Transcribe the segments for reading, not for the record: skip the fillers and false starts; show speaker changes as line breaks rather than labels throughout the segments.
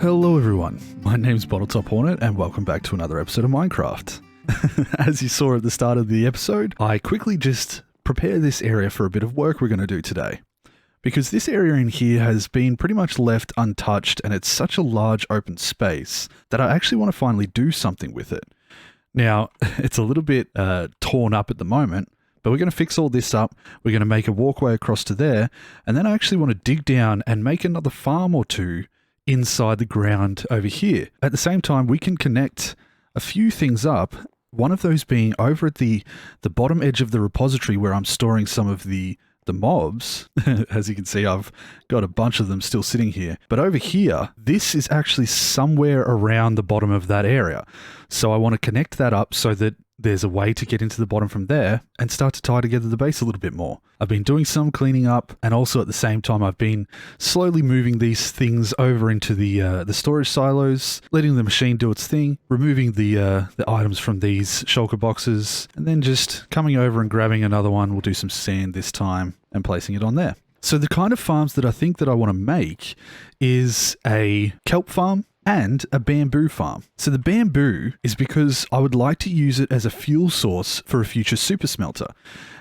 Hello everyone, my name's Bottletophornet and welcome back to another episode of Minecraft. As you saw at the start of the episode, I quickly just prepare this area for a bit of work we're going to do today. Because this area in here has been pretty much left untouched and it's such a large open space that I actually want to finally do something with it. Now, it's a little bit torn up at the moment, but we're going to fix all this up, we're going to make a walkway across to there, and then I actually want to dig down and make another farm or two inside the ground over here. At the same time, we can connect a few things up, one of those being over at the bottom edge of the repository where I'm storing some of the mobs. As you can see, I've got a bunch of them still sitting here. But over here, this is actually somewhere around the bottom of that area. So I want to connect that up so that there's a way to get into the bottom from there and start to tie together the base a little bit more. I've been doing some cleaning up, and also at the same time I've been slowly moving these things over into the storage silos, letting the machine do its thing, removing the items from these shulker boxes, and then just coming over and grabbing another one. We'll do some sand this time and placing it on there. So the kind of farms that I think that I want to make is a kelp farm and a bamboo farm. So the bamboo is because I would like to use it as a fuel source for a future super smelter.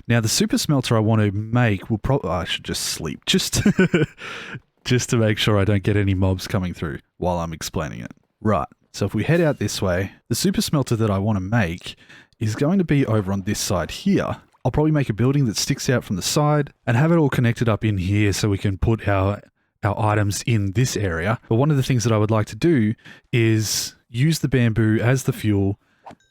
Now the super smelter I want to make will probably, I should just sleep just to make sure I don't get any mobs coming through while I'm explaining it. Right, so if we head out this way, the super smelter that I want to make is going to be over on this side here. I'll probably make a building that sticks out from the side and have it all connected up in here so we can put our items in this area. But one of the things that I would like to do is use the bamboo as the fuel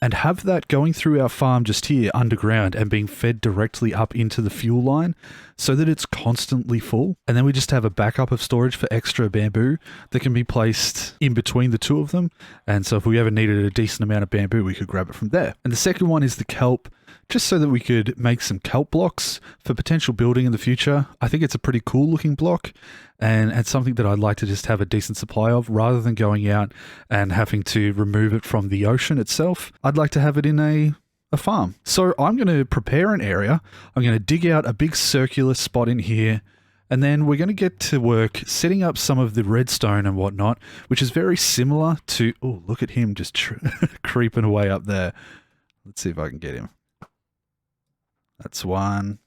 and have that going through our farm just here underground and being fed directly up into the fuel line so that it's constantly full. And then we just have a backup of storage for extra bamboo that can be placed in between the two of them. And so if we ever needed a decent amount of bamboo, we could grab it from there. And the second one is the kelp, just so that we could make some kelp blocks for potential building in the future. I think it's a pretty cool looking block and something that I'd like to just have a decent supply of rather than going out and having to remove it from the ocean itself. I'd like to have it in a farm. So I'm going to prepare an area. I'm going to dig out a big circular spot in here, and then we're going to get to work setting up some of the redstone and whatnot, which is very similar to, oh, look at him just creeping away up there. Let's see if I can get him. That's one.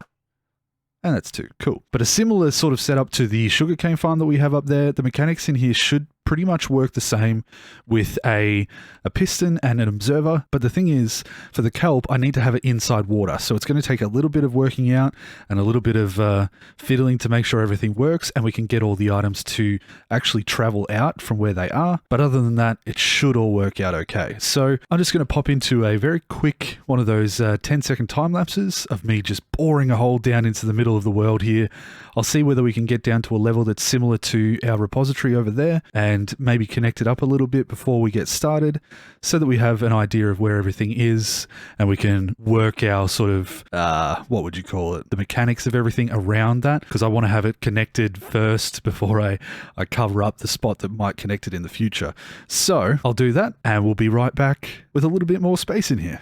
And that's two. Cool. But a similar sort of setup to the sugarcane farm that we have up there. The mechanics in here should pretty much work the same with a piston and an observer. But the thing is, for the kelp, I need to have it inside water. So it's going to take a little bit of working out and a little bit of fiddling to make sure everything works and we can get all the items to actually travel out from where they are. But other than that, it should all work out okay. So I'm just going to pop into a very quick one of those 10-second time lapses of me just boring a hole down into the middle of the world here. I'll see whether we can get down to a level that's similar to our repository over there and maybe connect it up a little bit before we get started so that we have an idea of where everything is and we can work our sort of, what would you call it? The mechanics of everything around that, because I want to have it connected first before I cover up the spot that might connect it in the future. So I'll do that and we'll be right back with a little bit more space in here.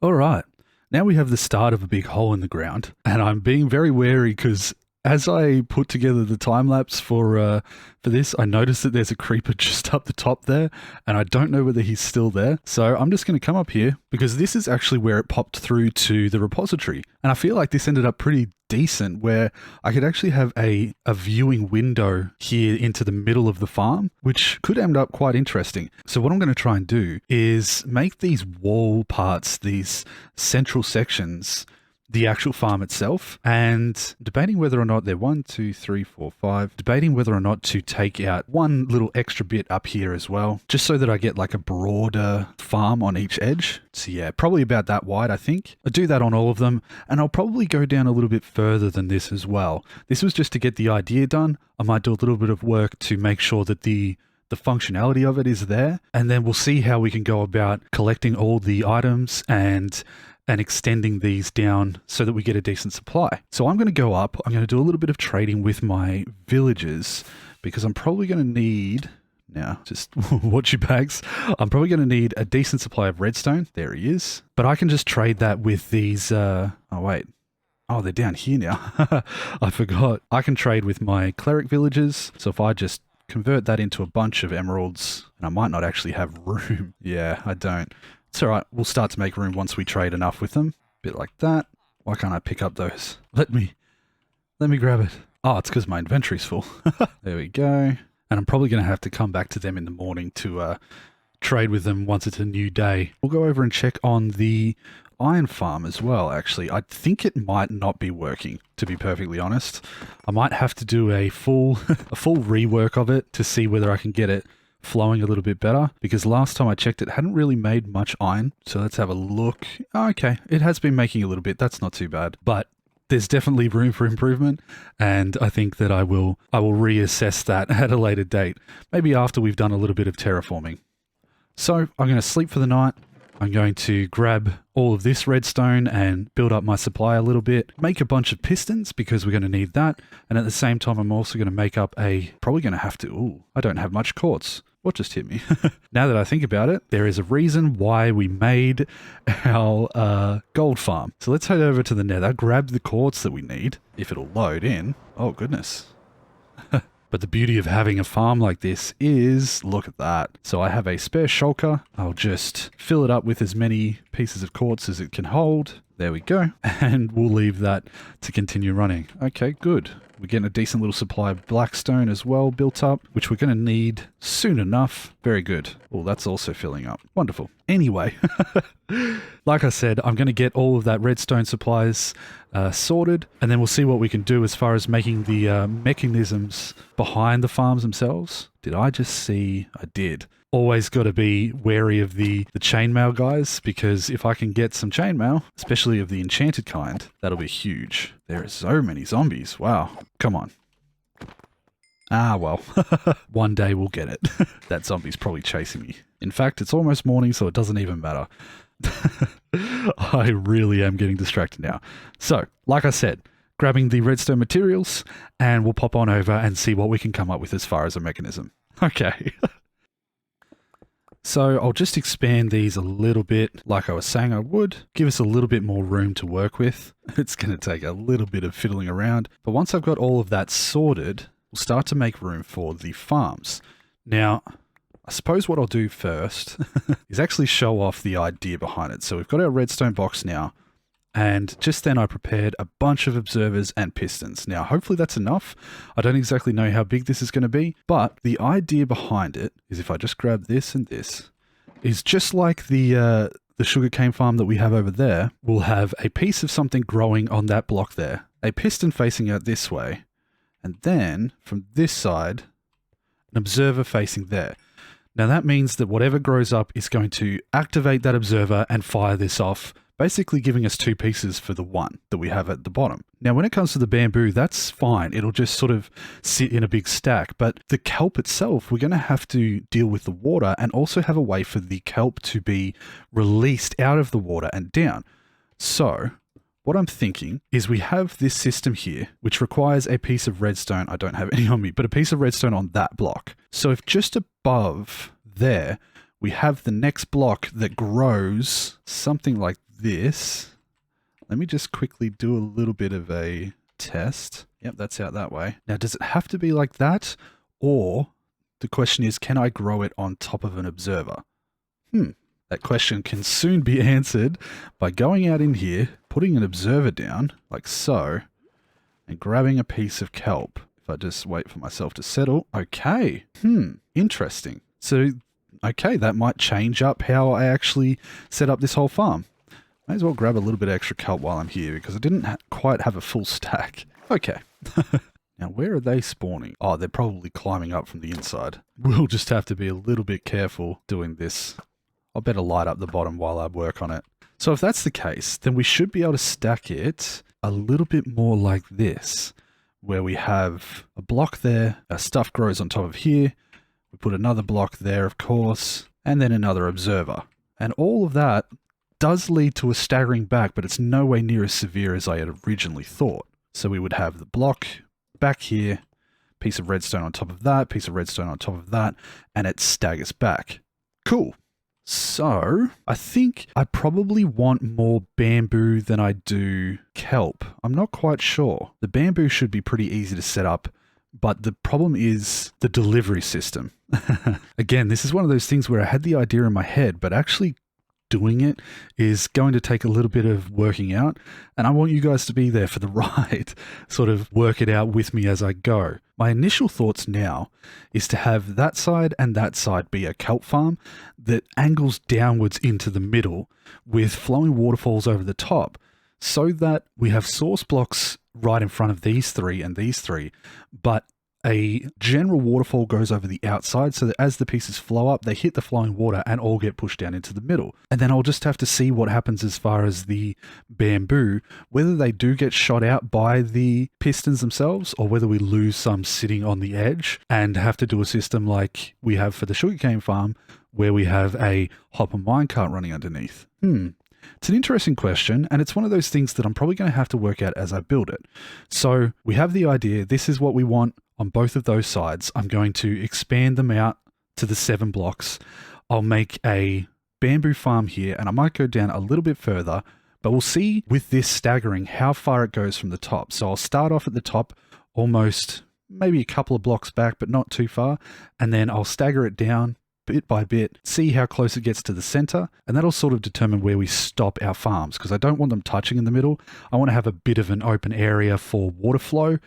All right, now we have the start of a big hole in the ground, and I'm being very wary because as I put together the time lapse for this, I noticed that there's a creeper just up the top there, and I don't know whether he's still there. So I'm just going to come up here because this is actually where it popped through to the repository, and I feel like this ended up pretty decent where I could actually have a viewing window here into the middle of the farm, which could end up quite interesting. So what I'm going to try and do is make these wall parts, these central sections, the actual farm itself, and debating whether or not they're 1, 2, 3, 4, 5, debating whether or not to take out one little extra bit up here as well, just so that I get like a broader farm on each edge. So yeah, probably about that wide, I think. I'll do that on all of them, and I'll probably go down a little bit further than this as well. This was just to get the idea done. I might do a little bit of work to make sure that the functionality of it is there, and then we'll see how we can go about collecting all the items and extending these down so that we get a decent supply. So I'm going to go up, I'm going to do a little bit of trading with my villagers because I'm probably going to need Now, just watch your bags. I'm probably going to need a decent supply of redstone. There he is. But I can just trade that with these... oh, wait. Oh, they're down here now. I forgot. I can trade with my cleric villagers. So if I just convert that into a bunch of emeralds, and I might not actually have room. Yeah, I don't. It's all right. We'll start to make room once we trade enough with them. Bit like that. Why can't I pick up those? Let me grab it. Oh, it's because my inventory's full. There we go. And I'm probably going to have to come back to them in the morning to trade with them once it's a new day. We'll go over and check on the iron farm as well, actually. I think it might not be working, to be perfectly honest. I might have to do a full rework of it to see whether I can get it flowing a little bit better, because last time I checked it hadn't really made much iron. So let's have a look. Oh, okay, it has been making a little bit. That's not too bad, but there's definitely room for improvement, and I think that I will reassess that at a later date, maybe after we've done a little bit of terraforming. So I'm going to sleep for the night. I'm going to grab all of this redstone and build up my supply a little bit, make a bunch of pistons because we're going to need that, and at the same time I'm also going to make up probably going to have to, I don't have much quartz. What just hit me? Now that I think about it, there is a reason why we made our gold farm. So let's head over to the nether, grab the quartz that we need, if it'll load in. Oh, goodness. But the beauty of having a farm like this is, look at that. So I have a spare shulker. I'll just fill it up with as many pieces of quartz as it can hold. There we go. And we'll leave that to continue running. Okay, good. We're getting a decent little supply of blackstone as well built up, which we're going to need soon enough. Very good. Oh, that's also filling up. Wonderful. Anyway, like I said, I'm going to get all of that redstone supplies sorted, and then we'll see what we can do as far as making the mechanisms behind the farms themselves. Did I just see? I did. Always got to be wary of the chainmail guys, because if I can get some chainmail, especially of the enchanted kind, that'll be huge. There are so many zombies. Wow. Come on. Ah, well. One day we'll get it. That zombie's probably chasing me. In fact, it's almost morning, so it doesn't even matter. I really am getting distracted now. So, like I said, grabbing the redstone materials, and we'll pop on over and see what we can come up with as far as a mechanism. Okay. So I'll just expand these a little bit, like I was saying I would. Give us a little bit more room to work with. It's going to take a little bit of fiddling around. But once I've got all of that sorted, we'll start to make room for the farms. Now, I suppose what I'll do first is actually show off the idea behind it. So we've got our redstone box now. And just then I prepared a bunch of observers and pistons. Now, hopefully that's enough. I don't exactly know how big this is going to be, but the idea behind it is if I just grab this and this, is just like the sugarcane farm that we have over there. We'll have a piece of something growing on that block there, a piston facing out this way, and then from this side, an observer facing there. Now that means that whatever grows up is going to activate that observer and fire this off, basically giving us two pieces for the one that we have at the bottom. Now, when it comes to the bamboo, that's fine. It'll just sort of sit in a big stack. But the kelp itself, we're going to have to deal with the water and also have a way for the kelp to be released out of the water and down. So what I'm thinking is we have this system here, which requires a piece of redstone. I don't have any on me, but a piece of redstone on that block. So if just above there, we have the next block that grows something like this. Let me just quickly do a little bit of a test. Yep, that's out that way. Now, does it have to be like that? Or the question is, can I grow it on top of an observer? That question can soon be answered by going out in here, putting an observer down, like so, and grabbing a piece of kelp. If I just wait for myself to settle. Okay. Interesting. So, okay, that might change up how I actually set up this whole farm. May as well grab a little bit of extra kelp while I'm here, because I didn't quite have a full stack. Okay. Now, where are they spawning? Oh, they're probably climbing up from the inside. We'll just have to be a little bit careful doing this. I'll better light up the bottom while I work on it. So if that's the case, then we should be able to stack it a little bit more like this, where we have a block there, our stuff grows on top of here, we put another block there, of course, and then another observer. And all of that does lead to a staggering back, but it's no way near as severe as I had originally thought. So we would have the block back here, piece of redstone on top of that, piece of redstone on top of that, and it staggers back. Cool. So I think I probably want more bamboo than I do kelp. I'm not quite sure. The bamboo should be pretty easy to set up, but the problem is the delivery system. Again, this is one of those things where I had the idea in my head, but actually doing it is going to take a little bit of working out, and I want you guys to be there for the ride, sort of work it out with me as I go. My initial thoughts now is to have that side and that side be a kelp farm that angles downwards into the middle with flowing waterfalls over the top, so that we have source blocks right in front of these three and these three, but a general waterfall goes over the outside so that as the pieces flow up, they hit the flowing water and all get pushed down into the middle. And then I'll just have to see what happens as far as the bamboo, whether they do get shot out by the pistons themselves or whether we lose some sitting on the edge and have to do a system like we have for the sugarcane farm where we have a hopper minecart running underneath. It's an interesting question, and it's one of those things that I'm probably going to have to work out as I build it. So we have the idea, this is what we want on both of those sides. I'm going to expand them out to the 7 blocks. I'll make a bamboo farm here, and I might go down a little bit further, but we'll see with this staggering how far it goes from the top. So I'll start off at the top, almost maybe a couple of blocks back, but not too far, and then I'll stagger it down bit by bit, see how close it gets to the center, and that'll sort of determine where we stop our farms, because I don't want them touching in the middle. I want to have a bit of an open area for water flow,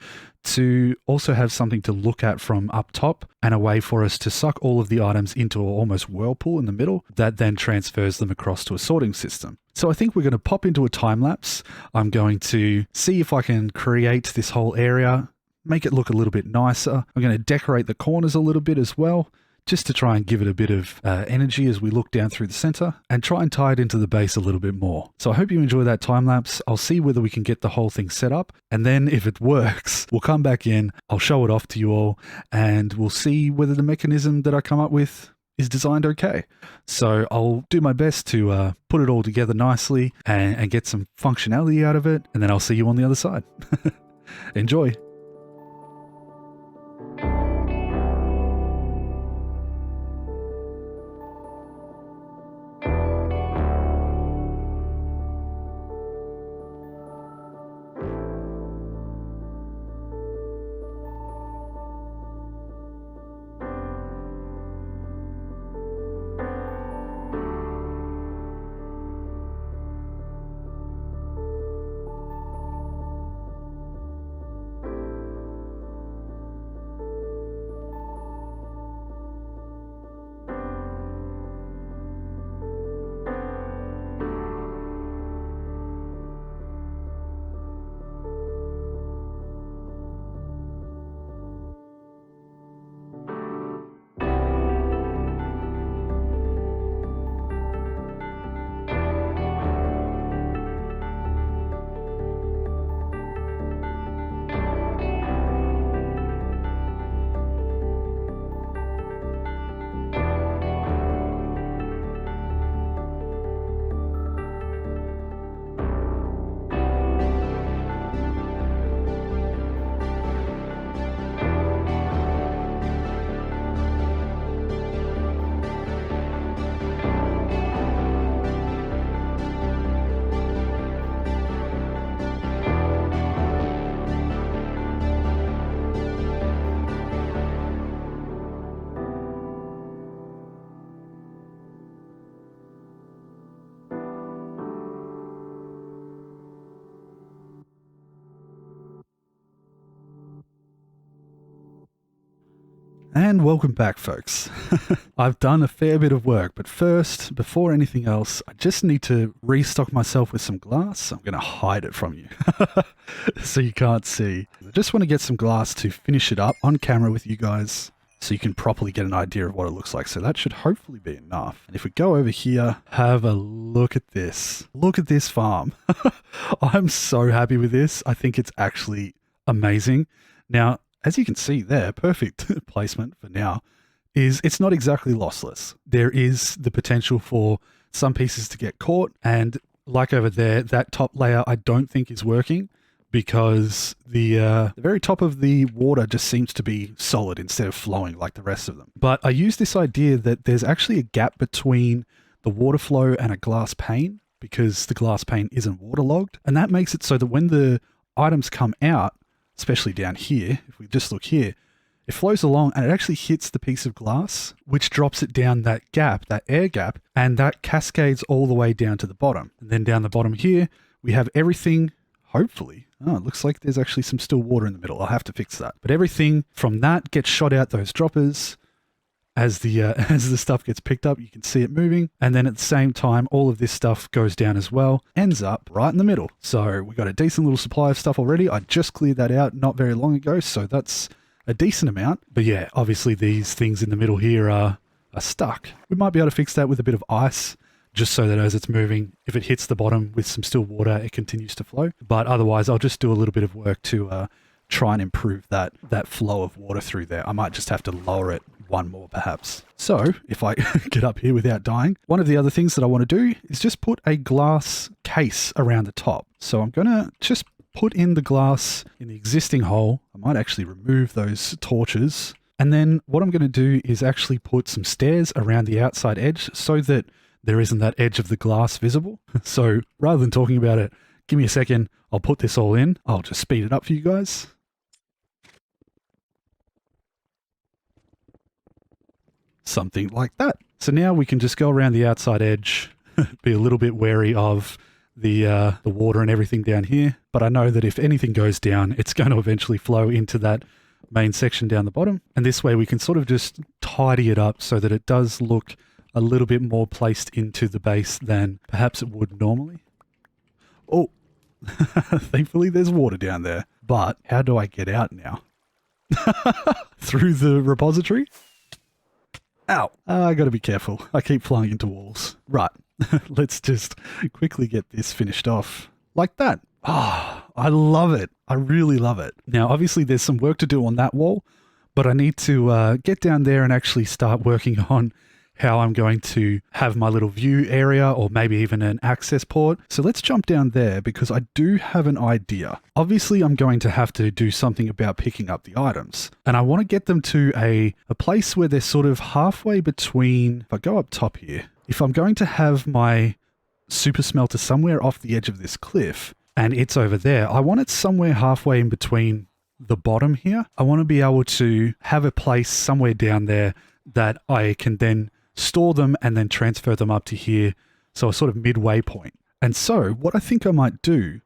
to also have something to look at from up top, and a way for us to suck all of the items into an almost whirlpool in the middle that then transfers them across to a sorting system. So I think we're going to pop into a time lapse. I'm going to see if I can create this whole area, make it look a little bit nicer. I'm going to decorate the corners a little bit as well, just to try and give it a bit of energy as we look down through the center and try and tie it into the base a little bit more. So I hope you enjoy that time lapse. I'll see whether we can get the whole thing set up, and then if it works, we'll come back in, I'll show it off to you all, and we'll see whether the mechanism that I come up with is designed okay. So I'll do my best to put it all together nicely and get some functionality out of it, and then I'll see you on the other side. Enjoy. And welcome back, folks. I've done a fair bit of work, but first, before anything else, I just need to restock myself with some glass. I'm going to hide it from you so you can't see. I just want to get some glass to finish it up on camera with you guys so you can properly get an idea of what it looks like. So that should hopefully be enough. And if we go over here, have a look at this. Look at this farm. I'm so happy with this. I think it's actually amazing. Now, as you can see there, perfect placement for now, is it's not exactly lossless. There is the potential for some pieces to get caught, and like over there, that top layer I don't think is working, because the very top of the water just seems to be solid instead of flowing like the rest of them. But I use this idea that there's actually a gap between the water flow and a glass pane, because the glass pane isn't waterlogged. And that makes it so that when the items come out, especially down here, if we just look here, it flows along and it actually hits the piece of glass, which drops it down that gap, that air gap, and that cascades all the way down to the bottom. And then down the bottom here, we have everything, hopefully. Oh, it looks like there's actually some still water in the middle. I'll have to fix that. But everything from that gets shot out those droppers. As the stuff gets picked up, you can see it moving. And then at the same time, all of this stuff goes down as well, ends up right in the middle. So we got a decent little supply of stuff already. I just cleared that out not very long ago, so that's a decent amount. But yeah, obviously these things in the middle here are stuck. We might be able to fix that with a bit of ice, just so that as it's moving, if it hits the bottom with some still water, it continues to flow. But otherwise, I'll just do a little bit of work to try and improve that flow of water through there. I might just have to lower it one more perhaps. So if I get up here without dying, one of the other things that I want to do is just put a glass case around the top. So I'm going to just put in the glass in the existing hole. I might actually remove those torches. And then what I'm going to do is actually put some stairs around the outside edge so that there isn't that edge of the glass visible. So rather than talking about it, give me a second. I'll put this all in. I'll just speed it up for you guys. Something like that. So now we can just go around the outside edge, be a little bit wary of the water and everything down here. But I know that if anything goes down, it's going to eventually flow into that main section down the bottom. And this way we can sort of just tidy it up so that it does look a little bit more placed into the base than perhaps it would normally. Oh, thankfully there's water down there. But how do I get out now? Through the repository? Ow. I gotta be careful. I keep flying into walls. Right. Let's just quickly get this finished off. Like that. Ah, I love it. I really love it. Now, obviously there's some work to do on that wall, but I need to get down there and actually start working on how I'm going to have my little view area, or maybe even an access port. So let's jump down there because I do have an idea. Obviously, I'm going to have to do something about picking up the items, and I want to get them to a place where they're sort of halfway between, if I go up top here, if I'm going to have my super smelter somewhere off the edge of this cliff and it's over there, I want it somewhere halfway in between the bottom here. I want to be able to have a place somewhere down there that I can then store them and then transfer them up to here. So a sort of midway point. And so what I think I might do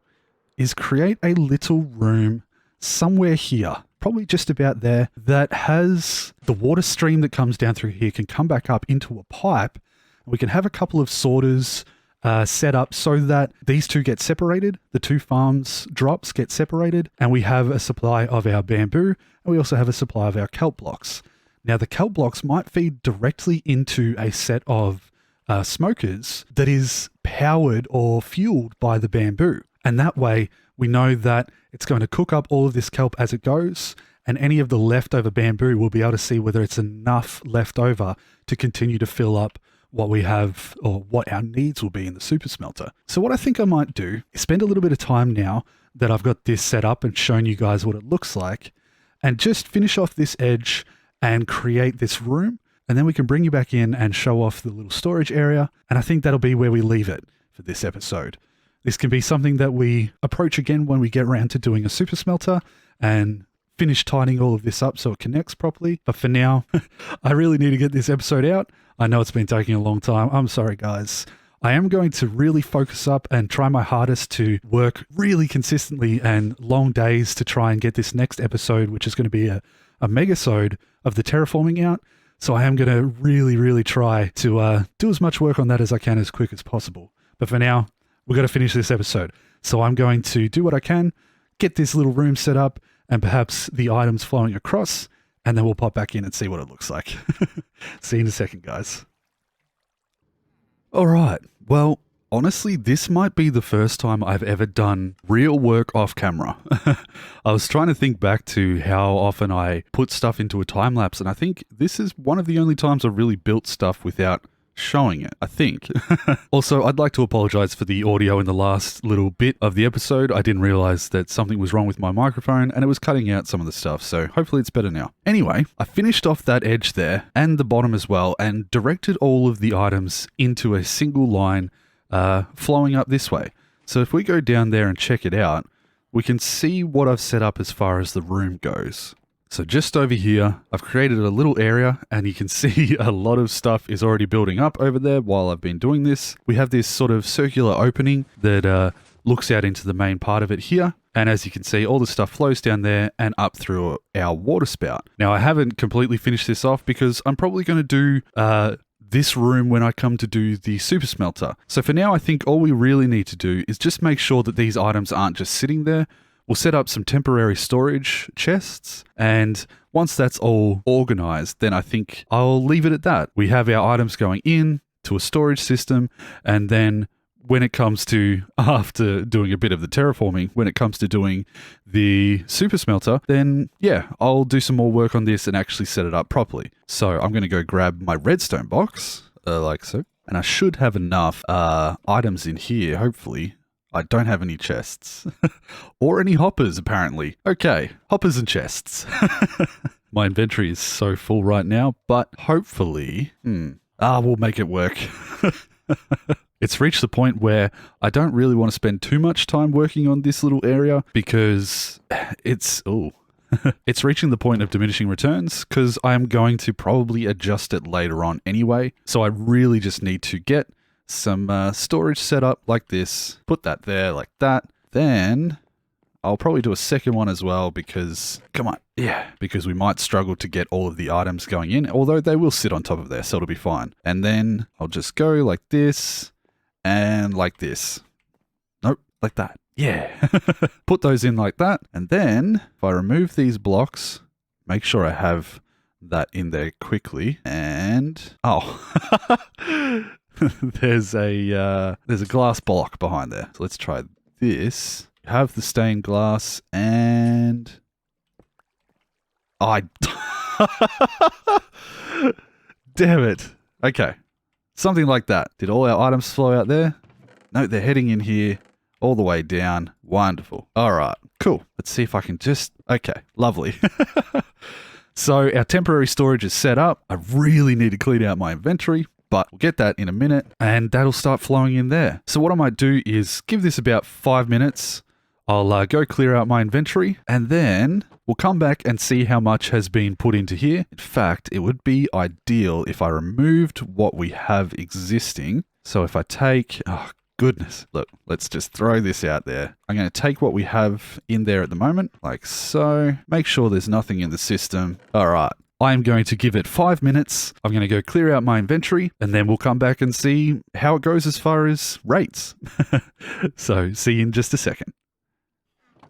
is create a little room somewhere here, probably just about there, that has the water stream that comes down through here can come back up into a pipe. We can have a couple of sorters set up so that these two get separated. The two farms drops get separated, and we have a supply of our bamboo, and we also have a supply of our kelp blocks. Now, the kelp blocks might feed directly into a set of smokers that is powered or fueled by the bamboo. And that way, we know that it's going to cook up all of this kelp as it goes, and any of the leftover bamboo, we'll be able to see whether it's enough left over to continue to fill up what we have or what our needs will be in the super smelter. So what I think I might do is spend a little bit of time now that I've got this set up and shown you guys what it looks like, and just finish off this edge and create this room, and then we can bring you back in and show off the little storage area. And I think that'll be where we leave it for this episode. This can be something that we approach again when we get around to doing a super smelter and finish tidying all of this up so it connects properly. But for now, I really need to get this episode out. I know it's been taking a long time. I'm sorry, guys. I am going to really focus up and try my hardest to work really consistently and long days to try and get this next episode, which is going to be a megasode of the terraforming out. So I am going to really try to do as much work on that as I can as quick as possible. But for now, we've got to finish this episode. So I'm going to do what I can, get this little room set up, and perhaps the items flowing across, and then we'll pop back in and see what it looks like. See you in a second, guys. All right. Well, honestly, this might be the first time I've ever done real work off camera. I was trying to think back to how often I put stuff into a time lapse, and I think this is one of the only times I've really built stuff without showing it, I think. Also, I'd like to apologize for the audio in the last little bit of the episode. I didn't realize that something was wrong with my microphone and it was cutting out some of the stuff, so hopefully it's better now. Anyway, I finished off that edge there and the bottom as well and directed all of the items into a single line flowing up this way. So if we go down there and check it out, we can see what I've set up as far as the room goes. So just over here, I've created a little area and you can see a lot of stuff is already building up over there while I've been doing this. We have this sort of circular opening that looks out into the main part of it here. And as you can see, all the stuff flows down there and up through our water spout. Now, I haven't completely finished this off because I'm probably going to do this room when I come to do the super smelter. So for now, I think all we really need to do is just make sure that these items aren't just sitting there. We'll set up some temporary storage chests, and once that's all organized, then I think I'll leave it at that. We have our items going in to a storage system, and then when it comes to, after doing a bit of the terraforming, when it comes to doing the super smelter, then yeah, I'll do some more work on this and actually set it up properly. So I'm going to go grab my redstone box, like so, and I should have enough items in here, hopefully. I don't have any chests. Or any hoppers, apparently. Okay, hoppers and chests. My inventory is so full right now, but hopefully... we'll make it work. It's reached the point where I don't really want to spend too much time working on this little area because it's... it's reaching the point of diminishing returns because I'm going to probably adjust it later on anyway. So I really just need to get some storage set up like this, put that there like that. Then I'll probably do a second one as well because, come on, yeah, because we might struggle to get all of the items going in, although they will sit on top of there, so it'll be fine. And then I'll just go like this and like this. Nope, like that. Yeah. Put those in like that. And then if I remove these blocks, make sure I have that in there quickly. And, there's a glass block behind there. So let's try this. Have the stained glass and damn it. Okay. Something like that. Did all our items flow out there? No, they're heading in here all the way down. Wonderful. All right. Cool. Let's see if I can okay. Lovely. So our temporary storage is set up. I really need to clean out my inventory, but we'll get that in a minute and that'll start flowing in there. So what I might do is give this about 5 minutes. I'll go clear out my inventory and then we'll come back and see how much has been put into here. In fact, it would be ideal if I removed what we have existing. So if I take, goodness, look, let's just throw this out there. I'm going to take what we have in there at the moment, like so. Make sure there's nothing in the system. All right. I'm going to give it 5 minutes. I'm going to go clear out my inventory and then we'll come back and see how it goes as far as rates. So see you in just a second.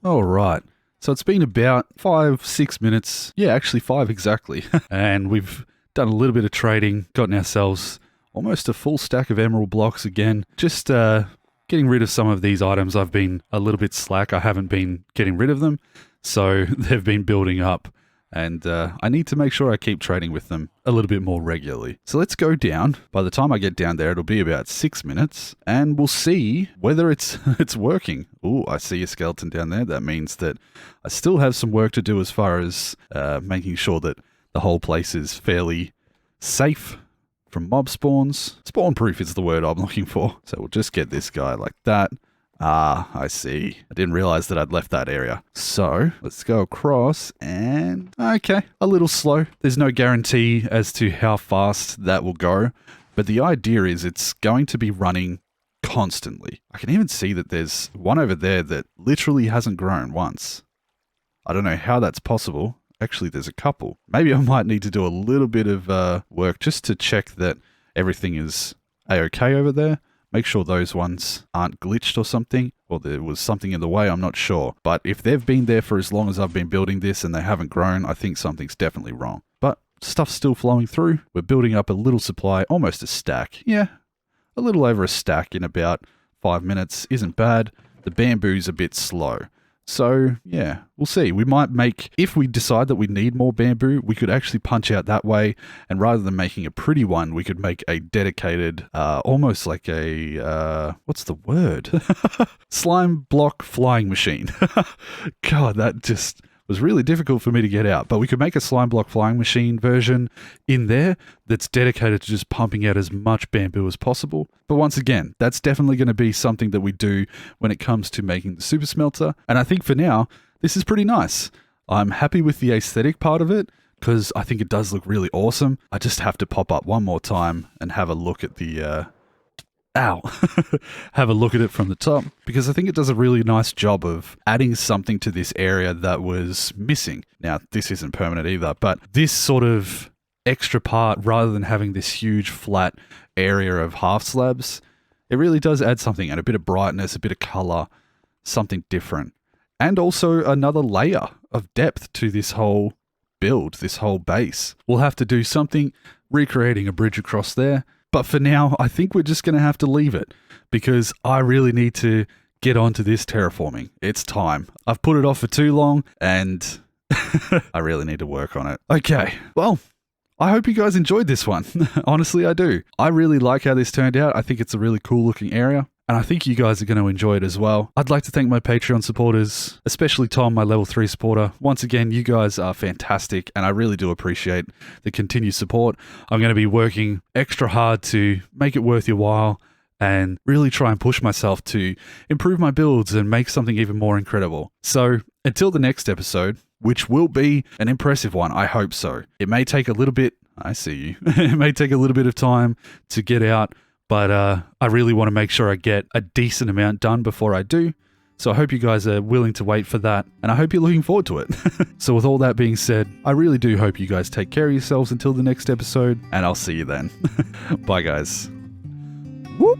All right. So it's been about 5-6 minutes. Yeah, actually 5 exactly. And we've done a little bit of trading, gotten ourselves almost a full stack of emerald blocks again. Just getting rid of some of these items. I've been a little bit slack. I haven't been getting rid of them. So they've been building up. And I need to make sure I keep trading with them a little bit more regularly. So let's go down. By the time I get down there, it'll be about 6 minutes. And we'll see whether it's working. Oh, I see a skeleton down there. That means that I still have some work to do as far as making sure that the whole place is fairly safe from mob spawns. Spawn proof is the word I'm looking for. So we'll just get this guy like that. Ah, I see. I didn't realize that I'd left that area. So let's go across and okay, a little slow. There's no guarantee as to how fast that will go, but the idea is it's going to be running constantly. I can even see that there's one over there that literally hasn't grown once. I don't know how that's possible. Actually, there's a couple. Maybe I might need to do a little bit of work just to check that everything is a-okay over there. Make sure those ones aren't glitched or something, or there was something in the way, I'm not sure. But if they've been there for as long as I've been building this and they haven't grown, I think something's definitely wrong. But stuff's still flowing through. We're building up a little supply, almost a stack. Yeah, a little over a stack in about 5 minutes. Isn't bad. The bamboo's a bit slow. So yeah, we'll see. We might make, if we decide that we need more bamboo, we could actually punch out that way. And rather than making a pretty one, we could make a dedicated, almost like a, what's the word? Slime block flying machine. God, that just was really difficult for me to get out. But we could make a slime block flying machine version in there that's dedicated to just pumping out as much bamboo as possible. But once again, that's definitely going to be something that we do when it comes to making the super smelter. And I think for now, this is pretty nice. I'm happy with the aesthetic part of it because I think it does look really awesome. I just have to pop up one more time and have a look at the... have a look at it from the top, because I think it does a really nice job of adding something to this area that was missing. Now, this isn't permanent either, but this sort of extra part, rather than having this huge flat area of half slabs, it really does add something, and a bit of brightness, a bit of color, something different. And also another layer of depth to this whole build, this whole base. We'll have to do something, recreating a bridge across there. But for now, I think we're just going to have to leave it because I really need to get onto this terraforming. It's time. I've put it off for too long and I really need to work on it. Okay, well, I hope you guys enjoyed this one. Honestly, I do. I really like how this turned out. I think it's a really cool looking area. And I think you guys are going to enjoy it as well. I'd like to thank my Patreon supporters, especially Tom, my level 3 supporter. Once again, you guys are fantastic, and I really do appreciate the continued support. I'm going to be working extra hard to make it worth your while and really try and push myself to improve my builds and make something even more incredible. So until the next episode, which will be an impressive one, I hope so. It may take a little bit, I see you, it may take a little bit of time to get out, but I really want to make sure I get a decent amount done before I do. So I hope you guys are willing to wait for that, and I hope you're looking forward to it. So with all that being said, I really do hope you guys take care of yourselves until the next episode, and I'll see you then. Bye, guys. Whoop.